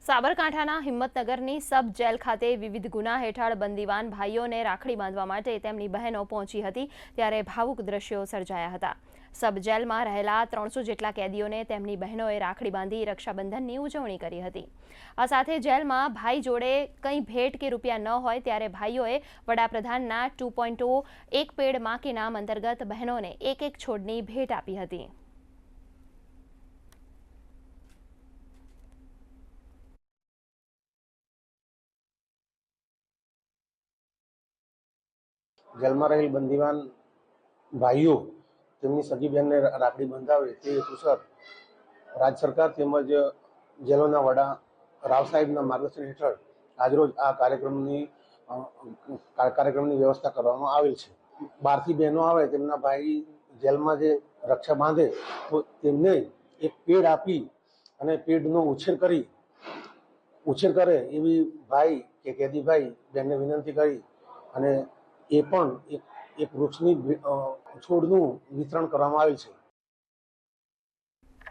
સાબરકાંઠાના હિંમતનગરની સબ જેલ ખાતે વિવિધ ગુના હેઠળ બંદીવાન ભાઈઓને રાખડી બાંધવા માટે તેમની બહેનો પહોંચી હતી ત્યારે ભાવુક દ્રશ્યો સર્જાયા હતા। સબ જેલમાં રહેલા 300 જેટલા કેદીઓને તેમની બહેનોએ રાખડી બાંધી રક્ષાબંધનની ઉજવણી કરી હતી। આ સાથે જેલમાં ભાઈ જોડે કંઈ ભેટ કે રૂપિયા ન હોય ત્યારે ભાઈઓએ વડાપ્રધાનના 2.0 એક પેડ માં કે નામ અંતર્ગત બહેનોને એક છોડની ભેટ આપી હતી। जेल में रहेल बंदीवान भाईओ तेमनी सगी बहन ने राखड़ी बंधावे ते हेतुसर राज्य सरकार तेमज जेलोना वडा राव साहेबना मार्गदर्शन हेठळ આજરોજ આ કાર્યક્રમની વ્યવસ્થા કરવામાં આવેલ છે। બહારથી બહેનો આવે તેમના ભાઈ જેલમાં જે રક્ષા બાંધે તો તેમને એક પેડ આપી અને પેડનો ઉછેર કરે એવી ભાઈ કે કેદી ભાઈ બહેનને વિનંતી કરી અને એ પણ એક વૃક્ષની છોડનું વિતરણ કરવામાં આવેલ છે।